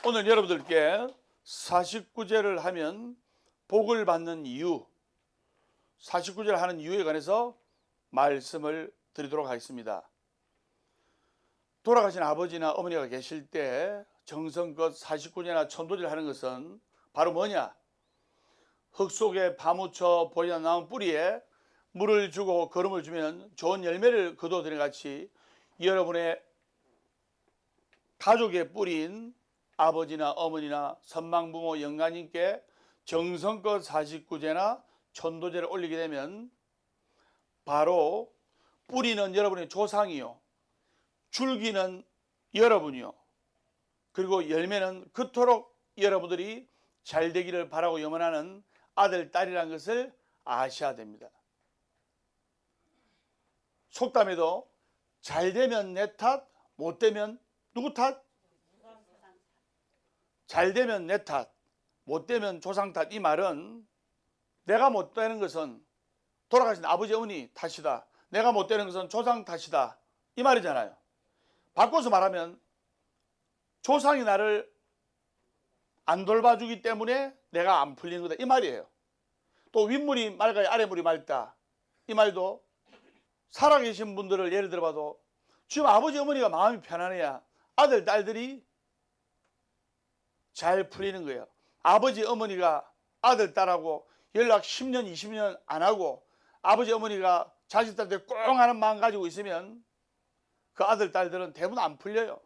오늘 여러분들께 49제를 하면 복을 받는 이유, 49제를 하는 이유에 관해서 말씀을 드리도록 하겠습니다. 돌아가신 아버지나 어머니가 계실 때 정성껏 49제나 천도제를 하는 것은 바로 뭐냐? 흙 속에 파묻혀 보이지 나온 뿌리에 물을 주고 거름을 주면 좋은 열매를 거두어들인 같이 여러분의 가족의 뿌리인 아버지나 어머니나 선망부모 영가님께 정성껏 49제나 천도제를 올리게 되면 바로 뿌리는 여러분의 조상이요, 줄기는 여러분이요, 그리고 열매는 그토록 여러분들이 잘 되기를 바라고 염원하는 아들, 딸이라는 것을 아셔야 됩니다. 속담에도 잘 되면 내 탓, 못 되면 누구 탓? 잘 되면 내 탓, 못 되면 조상 탓. 이 말은 내가 못 되는 것은 돌아가신 아버지 어머니 탓이다, 내가 못 되는 것은 조상 탓이다, 이 말이잖아요. 바꿔서 말하면 조상이 나를 안 돌봐주기 때문에 내가 안 풀리는 거다, 이 말이에요. 또 윗물이 맑아야 아랫물이 맑다, 이 말도 살아계신 분들을 예를 들어봐도 지금 아버지 어머니가 마음이 편안해야 아들, 딸들이 잘 풀리는 거예요. 아버지 어머니가 아들, 딸하고 연락 10년, 20년 안 하고 아버지 어머니가 자식들한테 꽁 하는 마음 가지고 있으면 그 아들, 딸들은 대부분 안 풀려요.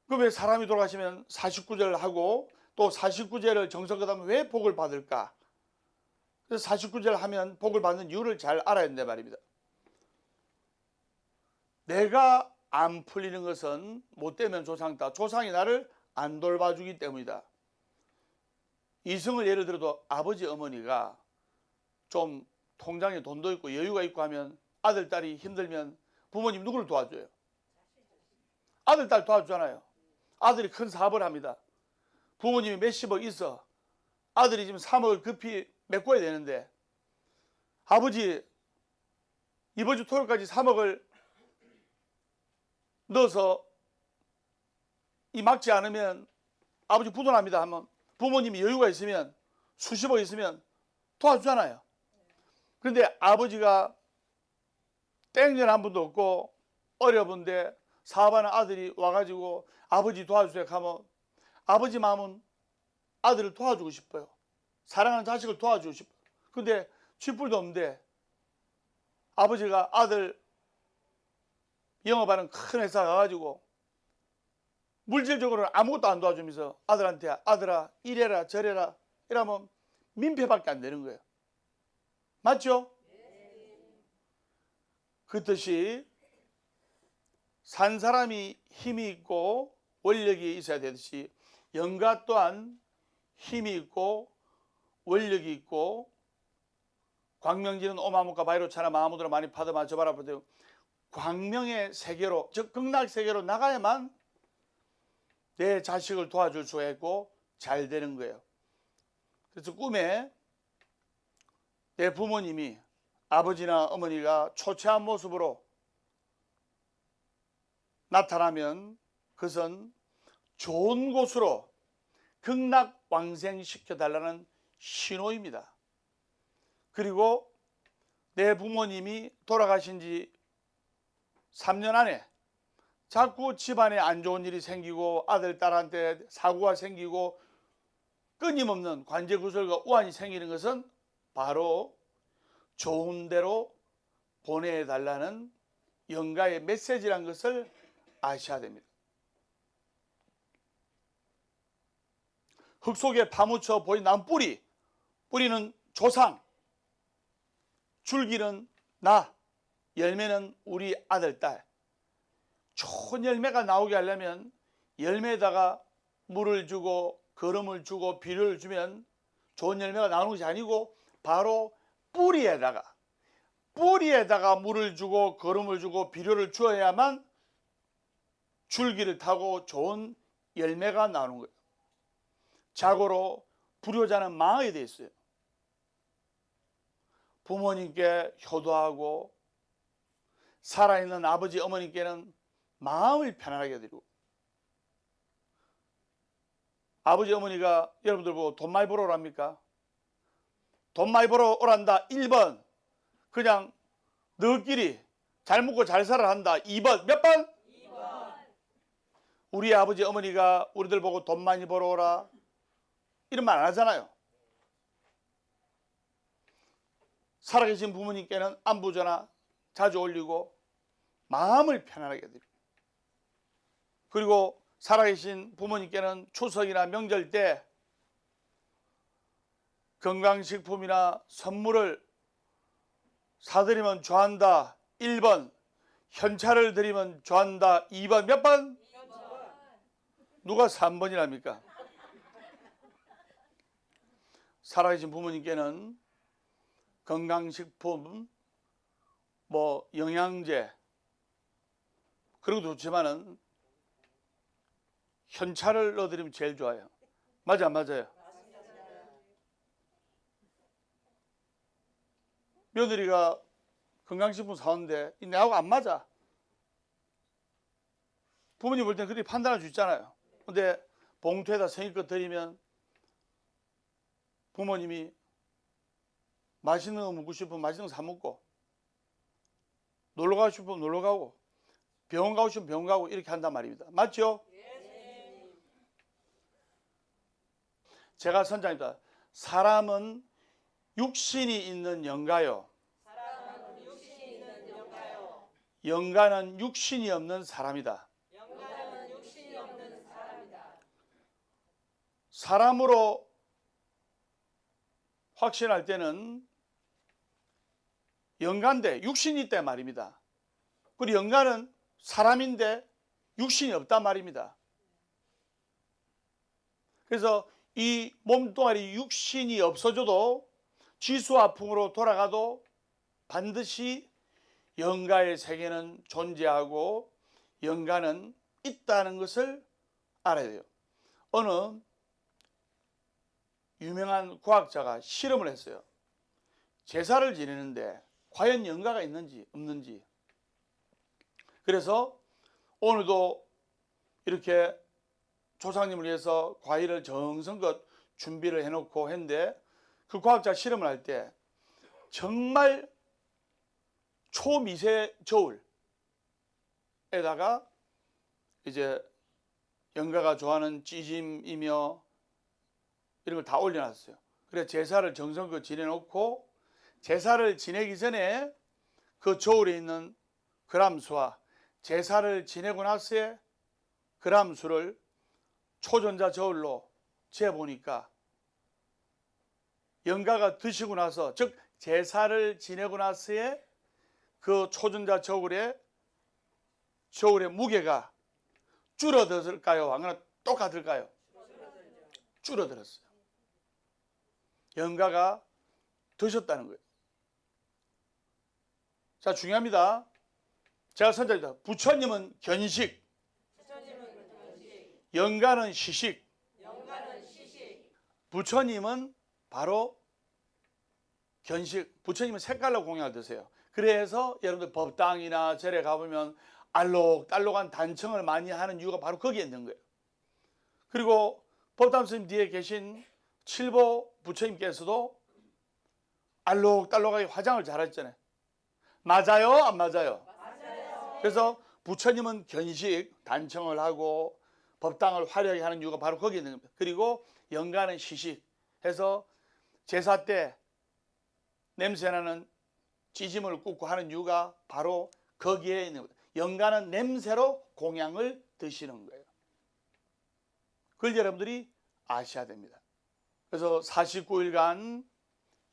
그럼 왜 사람이 돌아가시면 49제를 하고 또 49제를 정성껏 하면 왜 복을 받을까? 그래서 49제를 하면 복을 받는 이유를 잘 알아야 된단 말입니다. 내가 안 풀리는 것은 못되면 조상다, 조상이 나를 안 돌봐주기 때문이다. 이승을 예를 들어도 아버지 어머니가 좀 통장에 돈도 있고 여유가 있고 하면 아들, 딸이 힘들면 부모님 누구를 도와줘요? 아들, 딸 도와주잖아요. 아들이 큰 사업을 합니다. 부모님이 몇십억 있어. 아들이 지금 3억을 급히 메꿔야 되는데 아버지 이번 주 토요일까지 3억을 넣어서 이 막지 않으면 아버지 부도납니다 하면 부모님이 여유가 있으면 수십억 있으면 도와주잖아요. 그런데 아버지가 땡전 한 분도 없고 어려운데 사업하는 아들이 와가지고 아버지 도와주세요 하면 아버지 마음은 아들을 도와주고 싶어요. 사랑하는 자식을 도와주고 싶어요. 근데 쥐뿔도 없는데 아버지가 아들 영업하는 큰 회사 가가지고 물질적으로는 아무것도 안 도와주면서 아들한테 아들아 이래라 저래라 이러면 민폐밖에 안 되는 거예요. 맞죠? 그 뜻이 산 사람이 힘이 있고 원력이 있어야 되듯이 영가 또한 힘이 있고 원력이 있고 광명지는 오마무카 바이로차나 마하무드라 많이 파드마 저바라 보세요. 광명의 세계로, 즉 극락 세계로 나가야만 내 자식을 도와줄 수가 있고 잘 되는 거예요. 그래서 꿈에 내 부모님이 아버지나 어머니가 초췌한 모습으로 나타나면 그것은 좋은 곳으로 극락왕생시켜달라는 신호입니다. 그리고 내 부모님이 돌아가신 지 3년 안에 자꾸 집안에 안 좋은 일이 생기고 아들, 딸한테 사고가 생기고 끊임없는 관제구설과 우환이 생기는 것은 바로 좋은 데로 보내달라는 영가의 메시지라는 것을 아셔야 됩니다. 흙 속에 파묻혀 보인 난 뿌리, 뿌리는 조상, 줄기는 나, 열매는 우리 아들, 딸. 좋은 열매가 나오게 하려면 열매에다가 물을 주고 거름을 주고 비료를 주면 좋은 열매가 나오는 것이 아니고 바로 뿌리에다가 뿌리에다가 물을 주고 거름을 주고 비료를 주어야만 줄기를 타고 좋은 열매가 나오는 거예요. 자고로 불효자는 망하게 돼 있어요. 부모님께 효도하고 살아있는 아버지 어머니께는 마음을 편안하게 해드리고, 아버지 어머니가 여러분들 보고 돈 많이 벌어 오랍니까? 돈 많이 벌어 오란다 1번 그냥 너끼리 잘 먹고 잘 살아 한다 2번 몇 번? 2번. 우리 아버지 어머니가 우리들 보고 돈 많이 벌어 오라 이런 말 안 하잖아요. 살아계신 부모님께는 안부전화 자주 올리고 마음을 편안하게 해드리고, 그리고 살아계신 부모님께는 추석이나 명절 때 건강식품이나 선물을 사드리면 좋아한다 1번, 현찰을 드리면 좋아한다 2번 몇 번? 2번. 누가 3번이랍니까? 살아계신 부모님께는 건강식품, 영양제 그런 것도 좋지만은 현찰을 넣어드리면 제일 좋아요. 맞아 안 맞아요? 며느리가 건강식품 사오는데 내하고 안 맞아. 부모님 볼 때는 그렇게 판단할 수 있잖아요. 근데 봉투에다 성의껏 드리면 부모님이 맛있는 거 먹고 싶으면 맛있는 거 사 먹고, 놀러 가고 싶으면 놀러 가고, 병원 가고 싶으면 병원 가고 이렇게 한단 말입니다. 맞죠? 네. 제가 선장입니다. 사람은 육신이 있는 영가요. 영가는 육신이 없는 사람이다. 사람으로 확신할 때는 영가인데 육신이 있다 말입니다. 그리고 영가는 사람인데 육신이 없단 말입니다. 그래서 이 몸뚱아리 육신이 없어져도 지수화풍으로 돌아가도 반드시 영가의 세계는 존재하고 영가는 있다는 것을 알아야 돼요. 어느 유명한 과학자가 실험을 했어요. 제사를 지내는데 과연 영가가 있는지 없는지. 그래서 오늘도 이렇게 조상님을 위해서 과일을 정성껏 준비를 해놓고 했는데, 그 과학자 실험을 할 때 정말 초미세 저울에다가 이제 영가가 좋아하는 찌짐이며 이런 걸 다 올려놨어요. 그래서 제사를 정성껏 지내놓고 제사를 지내기 전에 그 저울에 있는 그람수와 제사를 지내고 나서의 그람수를 초전자 저울로 재보니까 영가가 드시고 나서, 즉 제사를 지내고 나서의 그 초전자 저울의 무게가 줄어들까요? 아니면 똑같을까요? 줄어들었어요. 영가가 드셨다는 거예요. 자, 중요합니다. 제가 선자입니다. 부처님은 견식, 영가는 시식. 부처님은 바로 견식. 부처님은 색깔로 공양을 드세요. 그래서 여러분들 법당이나 절에 가보면 알록달록한 단청을 많이 하는 이유가 바로 거기에 있는 거예요. 그리고 법담 스님 뒤에 계신 칠보 부처님께서도 알록달록하게 화장을 잘하셨잖아요. 맞아요? 안 맞아요? 맞아요. 그래서 부처님은 견식, 단청을 하고 법당을 화려하게 하는 이유가 바로 거기에 있는 겁니다. 그리고 영가는 시식 해서 제사 때 냄새나는 찌짐을 굽고 하는 이유가 바로 거기에 있는 겁니다. 영가는 냄새로 공양을 드시는 거예요. 그걸 여러분들이 아셔야 됩니다. 그래서 49일간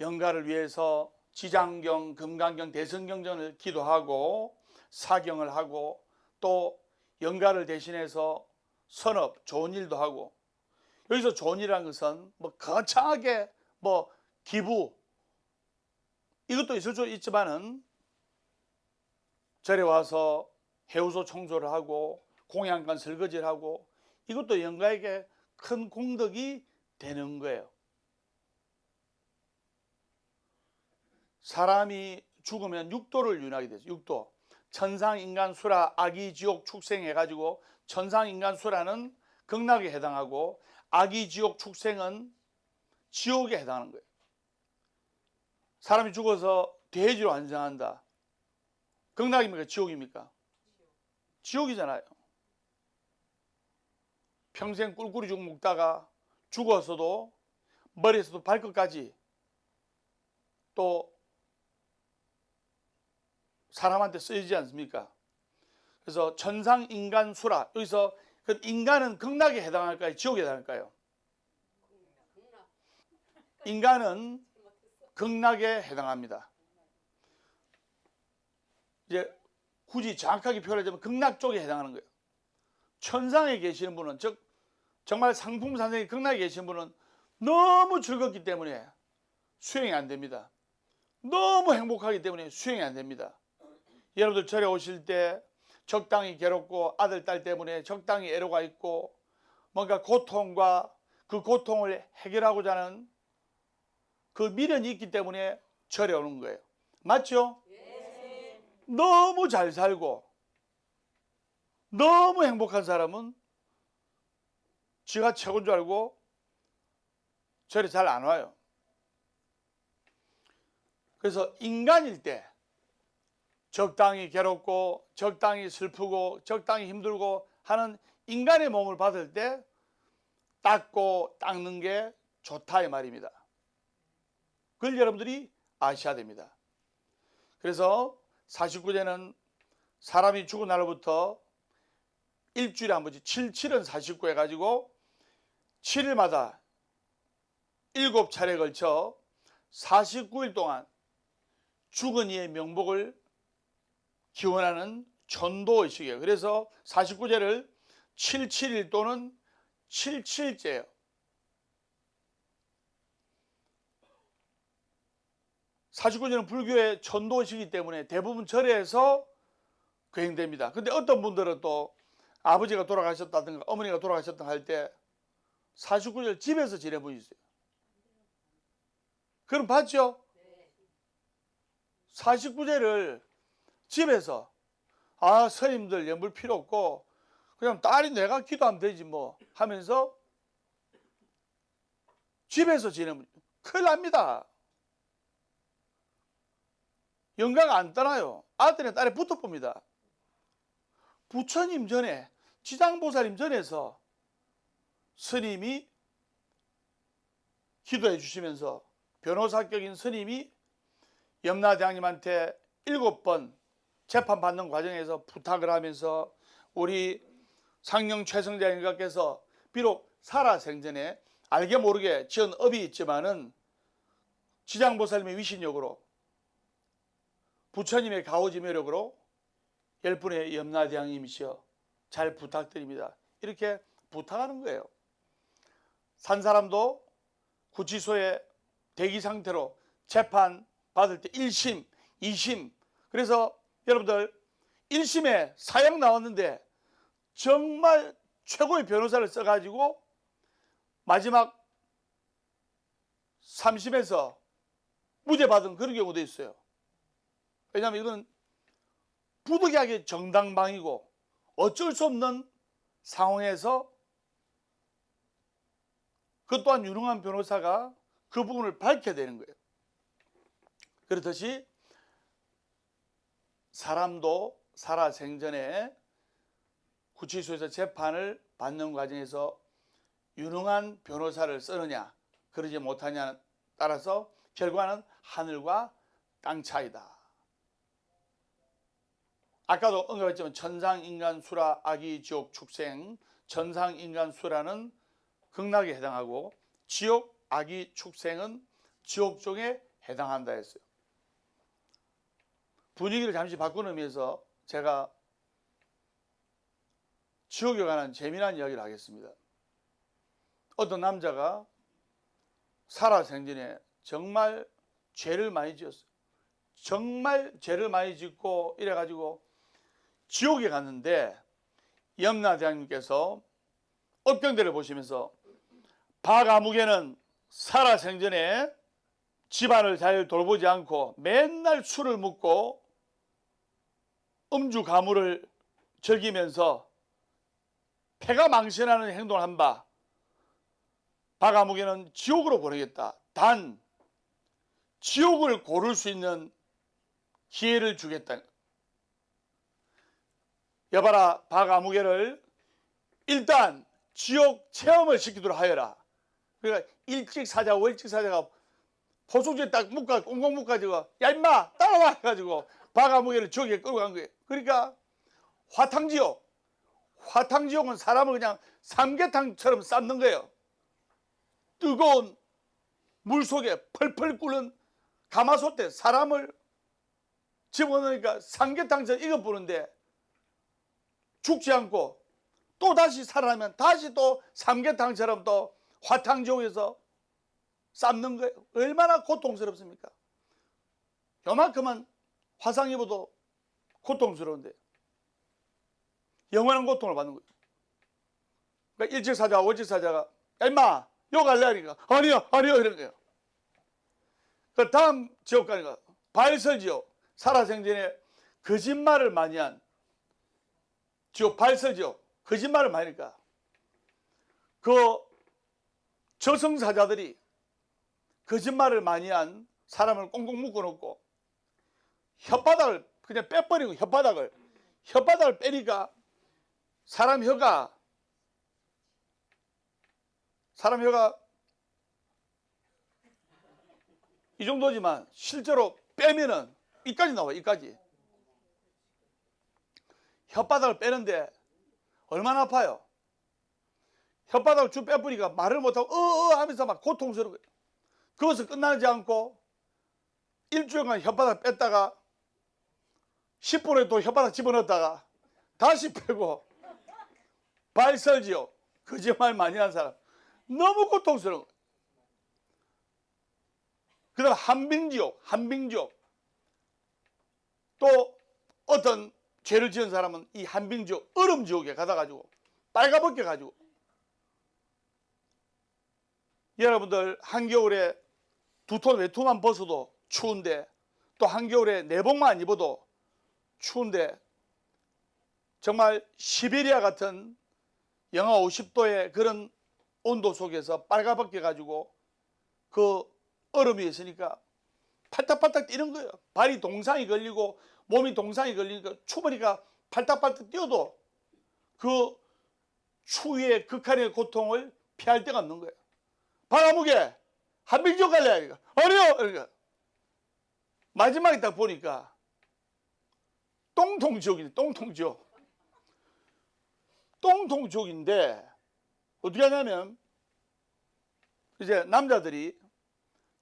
영가를 위해서 지장경, 금강경, 대성경전을 기도하고 사경을 하고, 또 영가를 대신해서 선업, 좋은 일도 하고, 여기서 좋은 일이라는 것은 거창하게 기부 이것도 있을 수 있지만은 절에 와서 해우소 청소를 하고 공양간 설거지를 하고 이것도 영가에게 큰 공덕이 되는 거예요. 사람이 죽으면 육도를 윤하게 되죠. 육도. 천상, 인간, 수라, 악의, 지옥, 축생 해가지고 천상, 인간, 수라는 극락에 해당하고 악의, 지옥, 축생은 지옥에 해당하는 거예요. 사람이 죽어서 돼지로 안정한다. 극락입니까? 지옥입니까? 지옥이잖아요. 평생 꿀꿀이 죽 먹다가 죽어서도 머리에서도 발끝까지 또 사람한테 쓰이지 않습니까? 그래서 천상, 인간, 수라. 여기서 그 인간은 극락에 해당할까요? 지옥에 해당할까요? 인간은 극락에 해당합니다. 이제 굳이 정확하게 표현하자면 극락 쪽에 해당하는 거예요. 천상에 계시는 분은, 즉 정말 상품산생의 극락에 계시는 분은 너무 즐겁기 때문에 수행이 안 됩니다. 너무 행복하기 때문에 수행이 안 됩니다. 여러분들 절에 오실 때 적당히 괴롭고 아들, 딸 때문에 적당히 애로가 있고 뭔가 고통과 그 고통을 해결하고자 하는 그 미련이 있기 때문에 절에 오는 거예요. 맞죠? 네. 너무 잘 살고 너무 행복한 사람은 지가 최고인 줄 알고 절에 잘 안 와요. 그래서 인간일 때 적당히 괴롭고 적당히 슬프고 적당히 힘들고 하는 인간의 몸을 받을 때 닦고 닦는 게 좋다 이 말입니다. 그걸 여러분들이 아셔야 됩니다. 그래서 49제는 사람이 죽은 날로부터 일주일에 한 번씩 77은 49 해가지고 7일마다 7차례에 걸쳐 49일 동안 죽은 이의 명복을 기원하는 전도의식이에요. 그래서 49제를 77일 또는 77제예요. 49제는 불교의 전도의식이기 때문에 대부분 절에서 거행됩니다. 근데 어떤 분들은 또 아버지가 돌아가셨다든가 어머니가 돌아가셨다든가 할 때 49제를 집에서 지내는 분이 있어요. 그럼 봤죠? 49제를 집에서 스님들 연불 필요 없고 그냥 딸이 내가 기도하면 되지 뭐 하면서 집에서 지내면 큰일 납니다. 영가가 안 떠나요. 아들이나 딸이 붙어 봅니다. 부처님 전에 지장보살님 전에서 스님이 기도해 주시면서 변호사격인 스님이 염라대왕님한테 7번 재판받는 과정에서 부탁을 하면서 우리 상령 최성자님께서 비록 살아생전에 알게 모르게 지은 업이 있지만은 지장보살님의 위신력으로 부처님의 가오지묘력으로 10분의 염라대왕님이시여 잘 부탁드립니다. 이렇게 부탁하는 거예요. 산 사람도 구치소에 대기 상태로 재판 받을 때 1심, 2심 그래서 여러분들 1심에 사형 나왔는데 정말 최고의 변호사를 써가지고 마지막 3심에서 무죄 받은 그런 경우도 있어요. 왜냐하면 이건 부득이하게 정당방위고 어쩔 수 없는 상황에서 그 또한 유능한 변호사가 그 부분을 밝혀야 되는 거예요. 그렇듯이 사람도 살아생전에 구치소에서 재판을 받는 과정에서 유능한 변호사를 쓰느냐 그러지 못하냐에 따라서 결과는 하늘과 땅 차이다. 아까도 언급했지만 천상, 인간, 수라, 악의, 지옥, 축생. 천상, 인간, 수라는 극락에 해당하고 지옥, 악의, 축생은 지옥 쪽에 해당한다 했어요. 분위기를 잠시 바꾸는 의미에서 제가 지옥에 관한 재미난 이야기를 하겠습니다. 어떤 남자가 살아생전에 정말 죄를 많이 지었어요. 정말 죄를 많이 짓고 이래가지고 지옥에 갔는데 염라대왕님께서 업경대를 보시면서 박아무개는 살아생전에 집안을 잘 돌보지 않고 맨날 술을 먹고 음주 가무를 즐기면서 패가 망신하는 행동을 한 바 박아무개는 지옥으로 보내겠다. 단 지옥을 고를 수 있는 기회를 주겠다. 여봐라, 박아무개를 일단 지옥 체험을 시키도록 하여라. 그러니까 일찍사자 월찍사자가 포소주에 딱 묶어 꽁꽁 묶어가지고 야 임마 따라와 해가지고 박아무개를 지옥에 끌고 간 거예요. 그러니까 화탕지옥은 사람을 그냥 삼계탕처럼 삶는 거예요. 뜨거운 물 속에 펄펄 끓는 가마솥에 사람을 집어넣으니까 삼계탕처럼 익어버리는데 죽지 않고 또 다시 살아나면 다시 또 삼계탕처럼 또 화탕지옥에서 삶는 거예요. 얼마나 고통스럽습니까? 요만큼만 화상 입어도 고통스러운데 영원한 고통을 받는 거예요. 그러니까 일찍사자와 월찍사자가 야 임마 욕할래 하니까 아니요 이런 거예요. 그 다음 지옥 가니까 발설지옥, 살아생전에 거짓말을 많이 한 지옥 발설지옥, 거짓말을 많이 하니까 그 저승사자들이 거짓말을 많이 한 사람을 꽁꽁 묶어놓고 혓바닥을 그냥 빼버리고 혓바닥을 빼니까 사람 혀가 이 정도지만 실제로 빼면은 이까지 나와요. 이까지. 혓바닥을 빼는데 얼마나 아파요. 혓바닥을 쭉 빼버리니까 말을 못하고 하면서 막 고통스러워요. 그것을 끝나지 않고 일주일간 혓바닥 뺐다가 10분에 또 혓바닥 집어넣었다가 다시 빼고 발설지옥, 거짓말 많이 한 사람 너무 고통스러워. 그 다음 한빙지옥 또 어떤 죄를 지은 사람은 이 한빙지옥 얼음지옥에 가다가지고 빨가벗겨 가지고 여러분들 한겨울에 두톤 외투만 벗어도 추운데 또 한겨울에 내복만 입어도 추운데 정말 시베리아 같은 영하 50도의 그런 온도 속에서 빨가벗겨 가지고 그 얼음이 있으니까 팔딱팔딱 뛰는 거예요. 발이 동상이 걸리고 몸이 동상이 걸리니까 추우니까 팔딱팔딱 뛰어도 그 추위의 극한의 고통을 피할 데가 없는 거예요. 박아무개 한빙지옥 갈래? 아니요. 그러니까 마지막에 딱 보니까 똥통지옥이네. 똥통지옥인데 어떻게 하냐면 이제 남자들이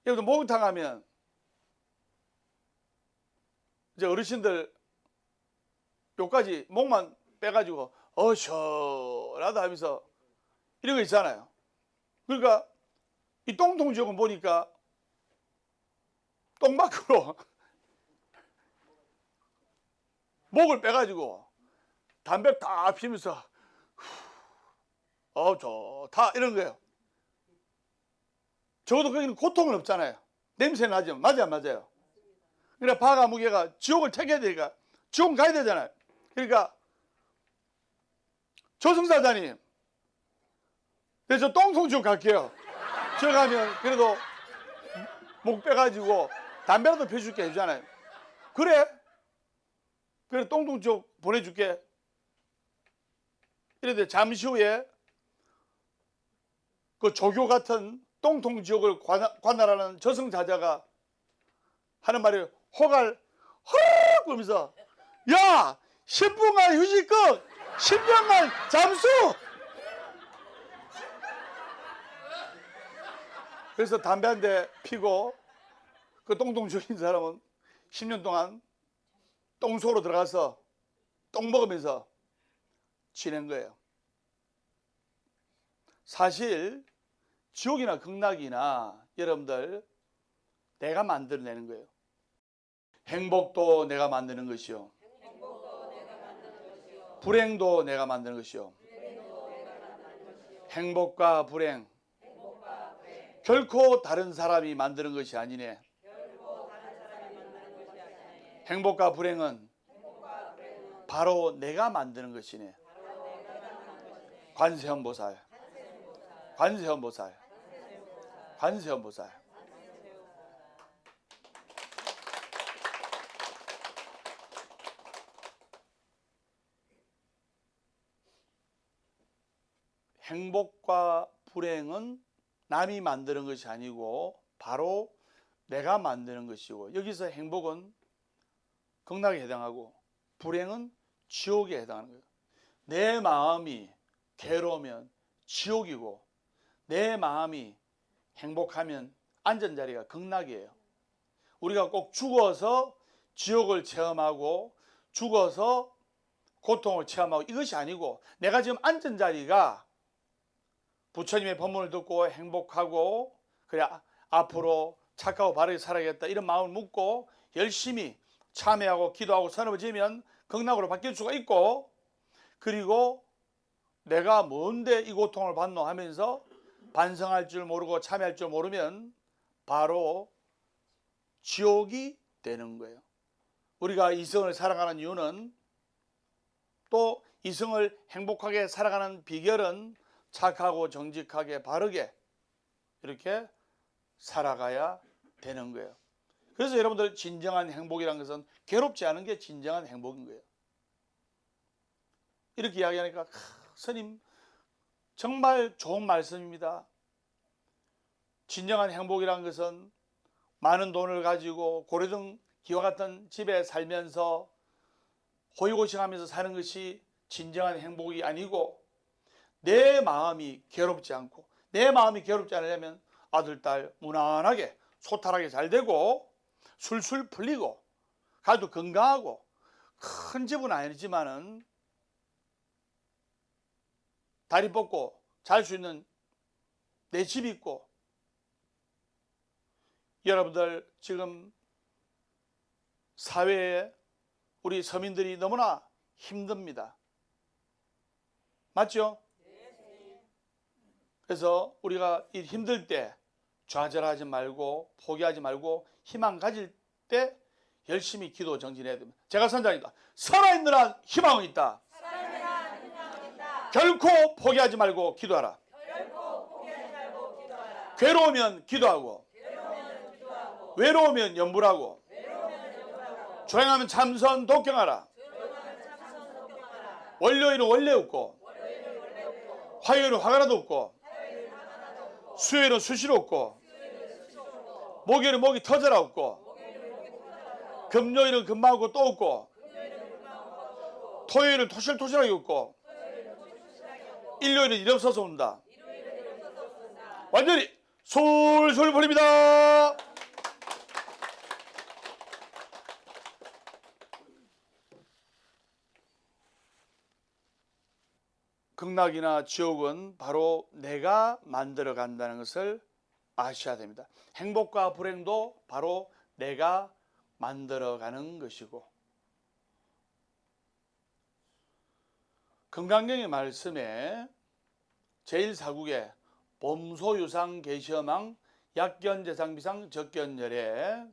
여기서 목욕탕 하면 이제 어르신들 요까지 목만 빼가지고 시원하다 하면서 이런 거 있잖아요. 그러니까 이 똥통지옥은 보니까 똥 밖으로 목을 빼가지고 담배 다 피면서 좋다 이런 거예요. 적어도 거기는 고통은 없잖아요. 냄새 나죠. 맞아요 안 맞아요? 그러니까 박아무개가 지옥을 택해야 되니까 지옥 가야 되잖아요. 그러니까 저승사자님 저 똥통지옥 갈게요. 저 가면 그래도 목 빼가지고 담배라도 펴줄게 해주잖아요. 그래 똥통지옥 보내줄게. 이런데 잠시 후에 그 조교 같은 똥통지옥을 관할하는 저승사자가 하는 말이 호갈 허락 그러면서 야 10분간 휴식급 10년간 잠수. 그래서 담배 한 대 피고 그 똥통지옥인 사람은 10년 동안 똥속으로 들어가서 똥 먹으면서 지낸 거예요. 사실 지옥이나 극락이나 여러분들 내가 만들어내는 거예요. 행복도 내가 만드는 것이요. 불행도 내가 만드는 것이요. 행복과 불행 결코 다른 사람이 만드는 것이 아니네. 행복과 불행은 바로 내가 만드는 것이네. 관세음보살, 관세음보살, 관세음보살. 행복과 불행은 남이 만드는 것이 아니고 바로 내가 만드는 것이고, 여기서 행복은 극락에 해당하고 불행은 지옥에 해당하는 거예요. 내 마음이 괴로우면 지옥이고 내 마음이 행복하면 앉은 자리가 극락이에요. 우리가 꼭 죽어서 지옥을 체험하고 죽어서 고통을 체험하고 이것이 아니고, 내가 지금 앉은 자리가 부처님의 법문을 듣고 행복하고 그래 앞으로 착하고 바르게 살아야겠다 이런 마음을 묻고 열심히 참회하고 기도하고 선업을 지으면 극락으로 바뀔 수가 있고, 그리고 내가 뭔데 이 고통을 받노 하면서 반성할 줄 모르고 참회할 줄 모르면 바로 지옥이 되는 거예요. 우리가 이성을 살아가는 이유는, 또 이성을 행복하게 살아가는 비결은 착하고 정직하게 바르게 이렇게 살아가야 되는 거예요. 그래서 여러분들, 진정한 행복이라는 것은 괴롭지 않은 게 진정한 행복인 거예요. 이렇게 이야기하니까 스님 정말 좋은 말씀입니다. 진정한 행복이라는 것은 많은 돈을 가지고 고려등 기와 같은 집에 살면서 호의고생하면서 사는 것이 진정한 행복이 아니고, 내 마음이 괴롭지 않고, 내 마음이 괴롭지 않으려면 아들, 딸 무난하게 소탈하게 잘 되고 술술 풀리고 가도 건강하고, 큰 집은 아니지만은 다리 뻗고 잘 수 있는 내 집 있고. 여러분들 지금 사회에 우리 서민들이 너무나 힘듭니다. 맞죠? 그래서 우리가 이 힘들 때 좌절하지 말고 포기하지 말고 희망 가질 때 열심히 기도 정진해야 됩니다. 제가 선장입니다. 살아있는 한 희망은 있다. 결코 포기하지 말고 기도하라. 괴로우면 기도하고, 외로우면 염불하고, 조행하면 참선 독경하라. 월요일은 원래 없고, 화요일은 화가라도 없고, 수요일은 수시로 없고, 목요일은 목이 터져라 없고, 금요일은 금방하고 또 없고, 토요일은 토실토실하게 없고, 일요일은 일 없어서 온다. 완전히 솔솔 버립니다. 극락이나 지옥은 바로 내가 만들어 간다는 것을 아셔야 됩니다. 행복과 불행도 바로 내가 만들어 가는 것이고, 금강경의 말씀에 제1사국에 범소유상 계시어망 약견재상비상 적견열에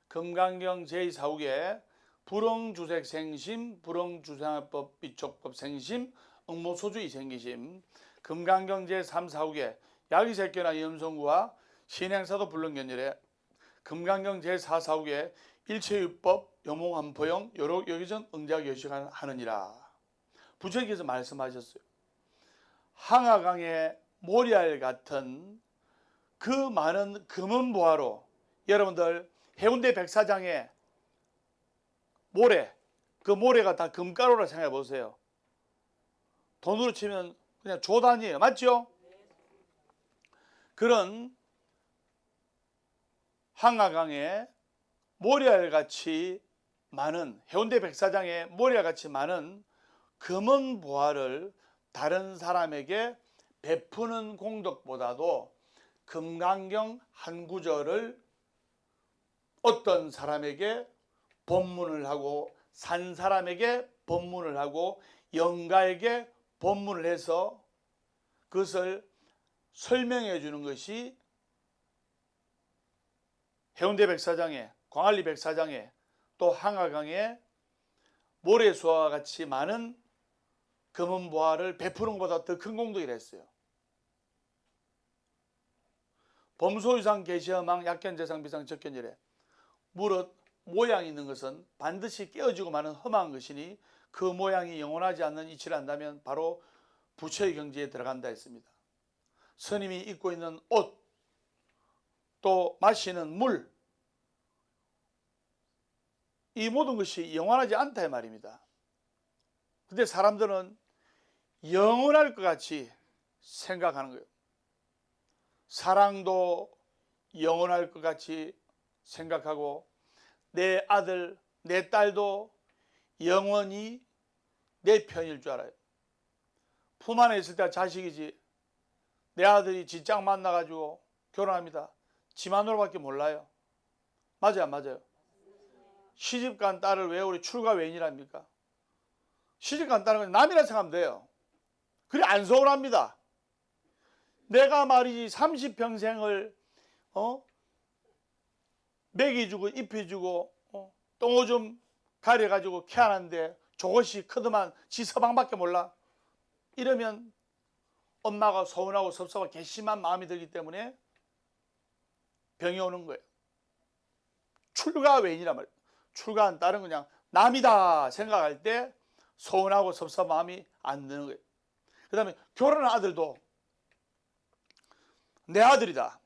금강경 제2사국에 불응주색생심 불응주상법 비촉법 생심 응모소주 이생기심, 금강경 제3사국에 약이색견화 염성구와 신행사도 불능견열에 금강경 제4사국에 일체유법 영몽한포용 요록 여기전 응자교식하느니라. 부처님께서 말씀하셨어요. 항아강의 모리알 같은 그 많은 금은 보화로, 여러분들 해운대 백사장의 모래, 그 모래가 다 금가루라 생각해 보세요. 돈으로 치면 그냥 조단이에요. 맞죠? 그런 항아강에 모래알같이 많은, 해운대 백사장에 모래알같이 많은 금은 보화를 다른 사람에게 베푸는 공덕보다도 금강경 한 구절을 어떤 사람에게 법문을 하고 산 사람에게 법문을 하고 영가에게 법문을 해서 그것을 설명해 주는 것이 해운대 백사장에, 광안리 백사장에, 또 한화강에 모래수와 같이 많은 금은보화를 베푸는 것보다 더 큰 공덕이라 했어요. 범소유상 계시허망 약견재상 비상 적견이래. 무릇 모양이 있는 것은 반드시 깨어지고 마는 험한 것이니 그 모양이 영원하지 않는 이치를 한다면 바로 부처의 경지에 들어간다 했습니다. 스님이 입고 있는 옷, 또 마시는 물, 이 모든 것이 영원하지 않다 이 말입니다. 근데 사람들은 영원할 것 같이 생각하는 거예요. 사랑도 영원할 것 같이 생각하고 내 아들, 내 딸도 영원히 내 편일 줄 알아요. 품 안에 있을 때 자식이지 내 아들이 직장 만나가지고 결혼합니다. 지 마누라밖에 몰라요. 맞아요, 안 맞아요? 시집간 딸을 왜 우리 출가 외인이랍니까? 시집간 딸은 그냥 남이라 생각하면 돼요. 그래 안 서운합니다. 내가 말이지 30평생을 먹이주고 입혀주고 똥오줌 가려가지고 키워놨는데 저것이 크더만 지 서방밖에 몰라. 이러면 엄마가 서운하고 섭섭하고 괘씸한 마음이 들기 때문에 병이 오는 거예요. 출가 외인이란 말이에요. 출가한 딸은 그냥 남이다 생각할 때 서운하고 섭섭한 마음이 안 드는 거예요. 그 다음에 결혼한 아들도 내 아들이다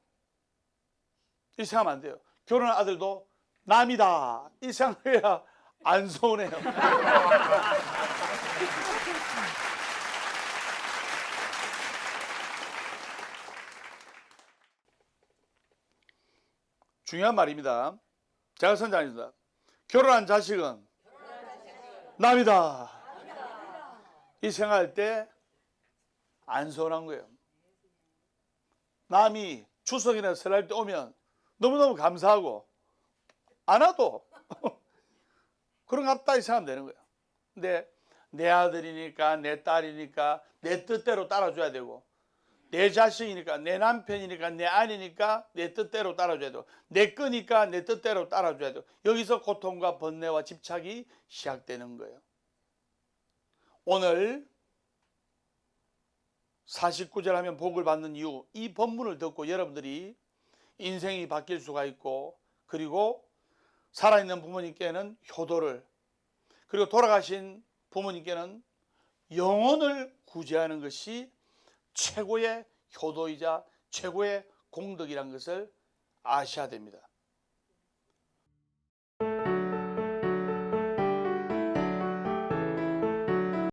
이 생각하면 안 돼요. 결혼한 아들도 남이다 이 생각해야 안 서운해요. 중요한 말입니다. 제가 선장입니다. 결혼한 자식은 남이다 이 생각할 때 안 서운한 거예요. 남이 추석이나 설날 때 오면 너무너무 감사하고 안 와도 그런 것 같다 이 생각하면 되는 거예요. 근데 내 아들이니까 내 딸이니까 내 뜻대로 따라줘야 되고 내 자식이니까 내 남편이니까 내 아내니까 내 뜻대로 따라줘야 되고 내 거니까 내 뜻대로 따라줘야 되고 여기서 고통과 번뇌와 집착이 시작되는 거예요. 오늘 49절 하면 복을 받는 이유, 이 본문을 듣고 여러분들이 인생이 바뀔 수가 있고 그리고 살아있는 부모님께는 효도를 그리고 돌아가신 부모님께는 영혼을 구제하는 것이 최고의 효도이자 최고의 공덕이라는 것을 아셔야 됩니다.